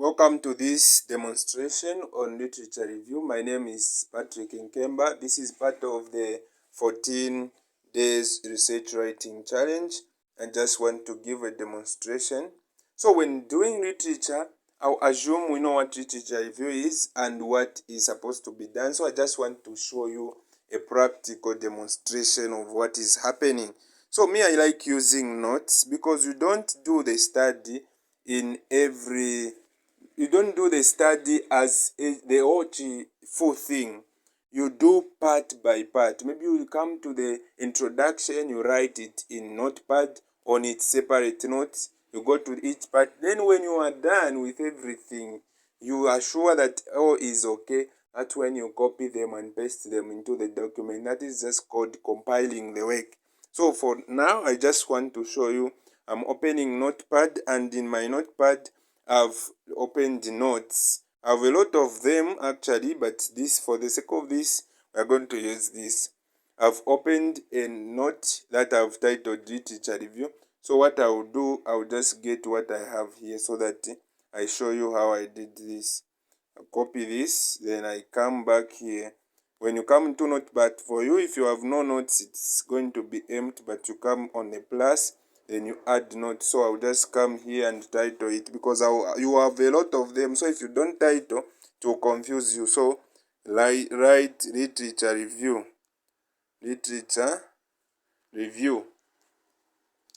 Welcome to this demonstration on literature review. My name is Patrick Nkemba. This is part of the 14 days research writing challenge. I just want to give a demonstration. So when doing literature, I'll assume we know what literature review is and what is supposed to be done. So I just want to show you a practical demonstration of what is happening. So me, I like using notes because you don't do the study in every you don't do the study as the whole full thing. You do part by part. Maybe you come to the introduction, you write it in notepad on its separate notes. You go to each part. Then when you are done with everything, you are sure that all is okay. That's when you copy them and paste them into the document. That is just called compiling the work. So for now, I just want to show you. I'm opening Notepad, and in my Notepad, I've opened notes. I have a lot of them actually, but this, for the sake of this, we're going to use this. I've opened a note that I've titled Literature Review. So what I will do, I'll just get what I have here so that I show you how I did this. I copy this, then I come back here. When you come to Notepad, for you, if you have no notes, it's going to be empty, but you come on the plus, then you add notes. So I'll just come here and title it because you have a lot of them. So if you don't title, it will confuse you. So write literature review. Literature review.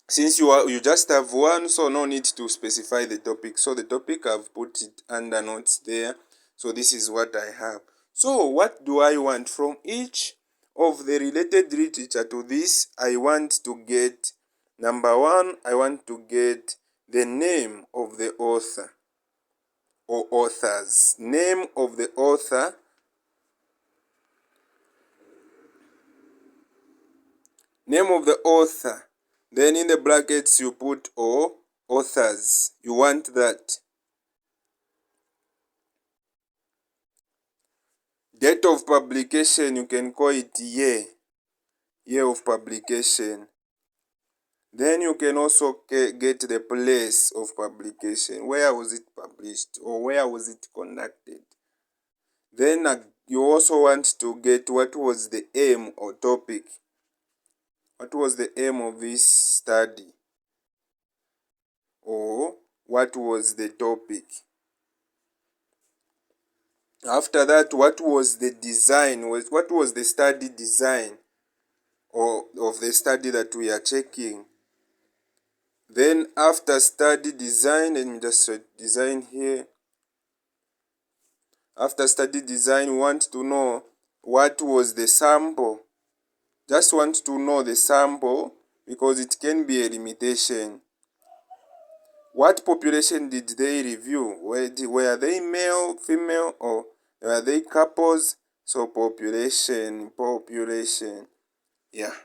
Since you just have one, so no need to specify the topic. So the topic, I've put it under notes there. So this is what I have. So what do I want from each of the related literature to this? I want to get, number one, I want to get the name of the author or authors. Name of the author. Name of the author. Then in the brackets you put authors. You want that. Date of publication, you can call it year of publication. Then you can also get the place of publication. Where was it published or where was it conducted? Then you also want to get what was the aim or topic. What was the aim of this study? Or what was the topic? After that, what was the design? What was the study design or of the study that we are checking? Then after study design, let me just write design here. After study design, we want to know what was the sample. Just want to know the sample because it can be a limitation. What population did they review? Were they male, female, or were they couples? So population. Yeah,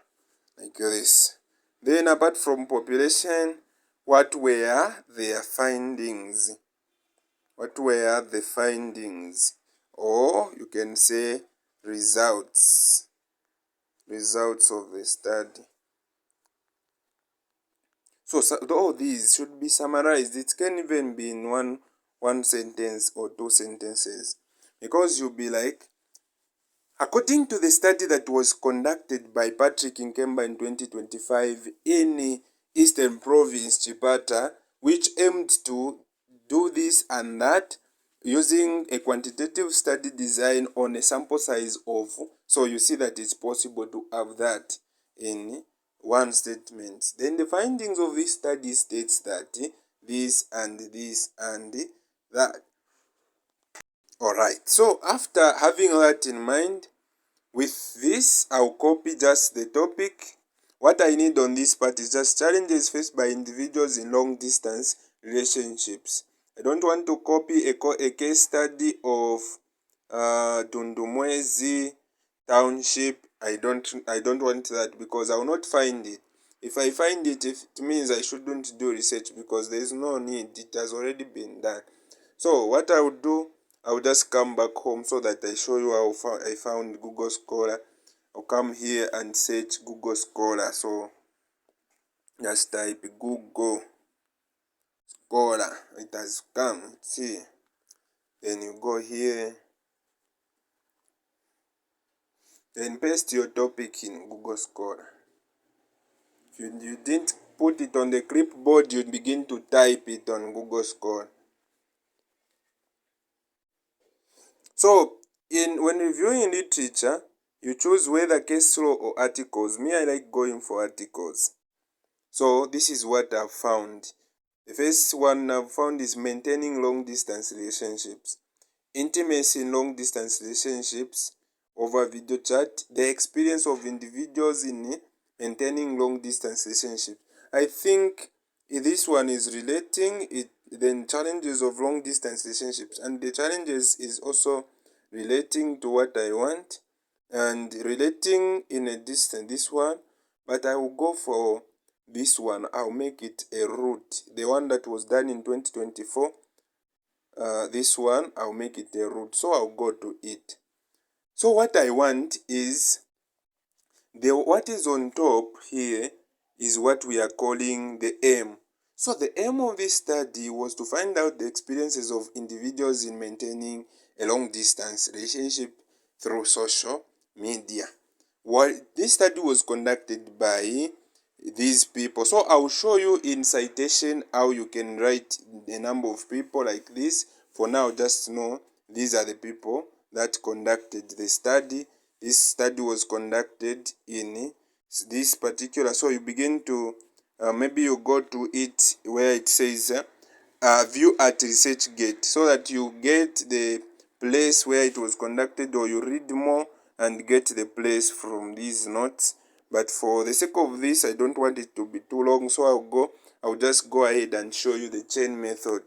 like this. Then apart from population, what were their findings? What were the findings? Or you can say results. Results of the study. So all these should be summarized. It can even be in one sentence or two sentences. Because you'll be like, according to the study that was conducted by Patrick Nkemba in 2025 in Eastern Province, Chipata, which aimed to do this and that using a quantitative study design on a sample size of, so you see that it's possible to have that in one statement. Then the findings of this study states that this and this and that. Alright, so after having that in mind, with this, I'll copy just the topic. What I need on this part is just challenges faced by individuals in long distance relationships. I don't want to copy a case study of Tundumwezi Township. I don't want that because I will not find it. If I find it, it means I shouldn't do research because there is no need. It has already been done. So what I would do, I will just come back home so that I show you how I found Google Scholar. I'll come here and search Google Scholar. So just type Google Scholar. It has come. It's here. Then you go here. Then paste your topic in Google Scholar. If you didn't put it on the clipboard, you begin to type it on Google Scholar. So, when reviewing literature, you choose whether case law or articles. Me, I like going for articles. So, this is what I've found. The first one I've found is maintaining long-distance relationships. Intimacy in long-distance relationships over video chat. The experience of individuals in maintaining long-distance relationships. I think this one is relating it then challenges of long-distance relationships, and the challenges is also relating to what I want and relating in a distance. This one, but I will go for this one. I'll make it a route. The one that was done in 2024. This one, I'll make it a route. So I'll go to it. So what I want is what is on top here is what we are calling the aim. So the aim of this study was to find out the experiences of individuals in maintaining a long distance relationship through social media. This study was conducted by these people. So I'll show you in citation how you can write a number of people like this. For now, just know these are the people that conducted the study. This study was conducted in this particular. So you begin to maybe you go to it where it says view at ResearchGate, so that you get the place where it was conducted, or you read more and get the place from these notes. But for the sake of this, I don't want it to be too long, so I'll just go ahead and show you the chain method.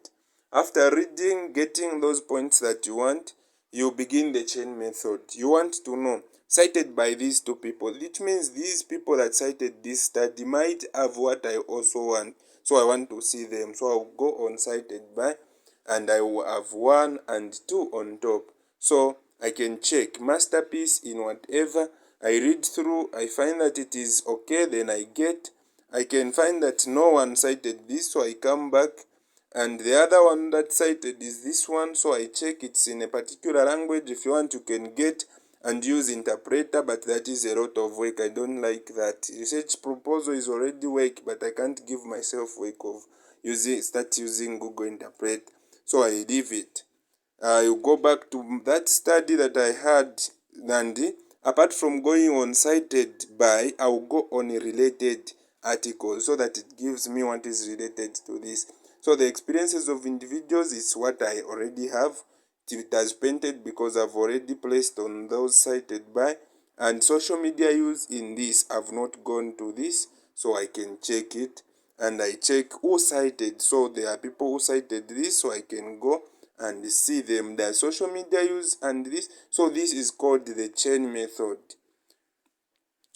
After reading, getting those points that you want, you begin the chain method. You want to know, cited by these two people, which means these people that cited this study might have what I also want. So I want to see them. So I'll go on cited by, and I will have 1 and 2 on top. So I can check masterpiece in whatever. I read through, I find that it is okay, then I can find that no one cited this, so I come back, and the other one that cited is this one, so I check it's in a particular language. If you want, you can get and use interpreter, but that is a lot of work. I don't like that. Research proposal is already work, but I can't give myself work of start using Google Interpret, so I leave it. You go back to that study that I had, and apart from going on cited by, I will go on a related article, so that it gives me what is related to this. So the experiences of individuals is what I already have. It has painted because I've already placed on those cited by, and social media use in this, I've not gone to this, so I can check it, and I check who cited. So there are people who cited this, so I can go and see them, their social media use and this. So this is called the chain method.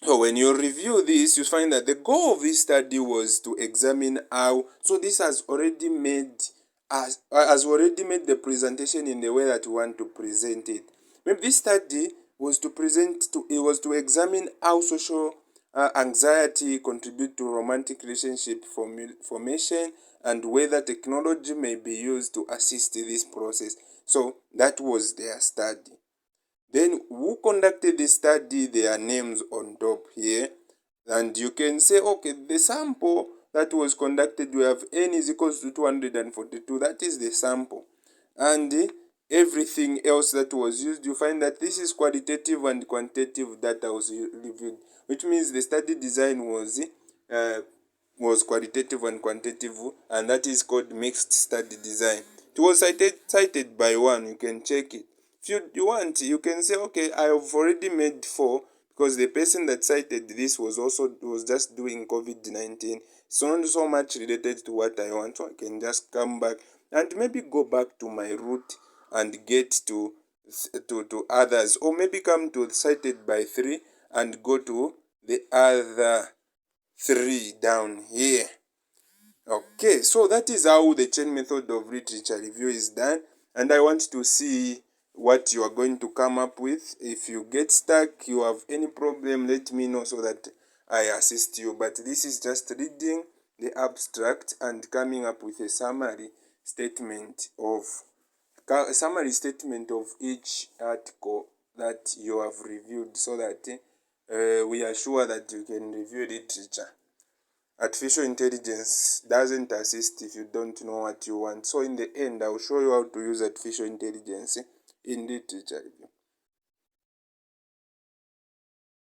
So when you review this, you find that the goal of this study was to examine how, so this has already made the presentation in the way that we want to present it. Maybe this study was to examine how social anxiety contribute to romantic relationship formation, and whether technology may be used to assist this process. So that was their study. Then who conducted the study, their names on top here. And you can say, okay, the sample that was conducted, we have n is equals to 242. That is the sample. And everything else that was used, you find that this is qualitative and quantitative data was reviewed, which means the study design was qualitative and quantitative, and that is called mixed study design. It was cited by 1. You can check it. If you want, you can say, okay, I have already made 4, because the person that cited this was just doing COVID-19. It's not so much related to what I want, so I can just come back and maybe go back to my route and get to others, or maybe come to cited by 3 and go to the other 3 down here. Okay, so that is how the chain method of literature review is done, and I want to see what you are going to come up with. If you get stuck, you have any problem, let me know so that I assist you. But this is just reading the abstract and coming up with a summary statement of each article that you have reviewed, so that we are sure that you can review literature. Artificial intelligence doesn't assist if you don't know what you want. So in the end, I'll show you how to use artificial intelligence in literature review.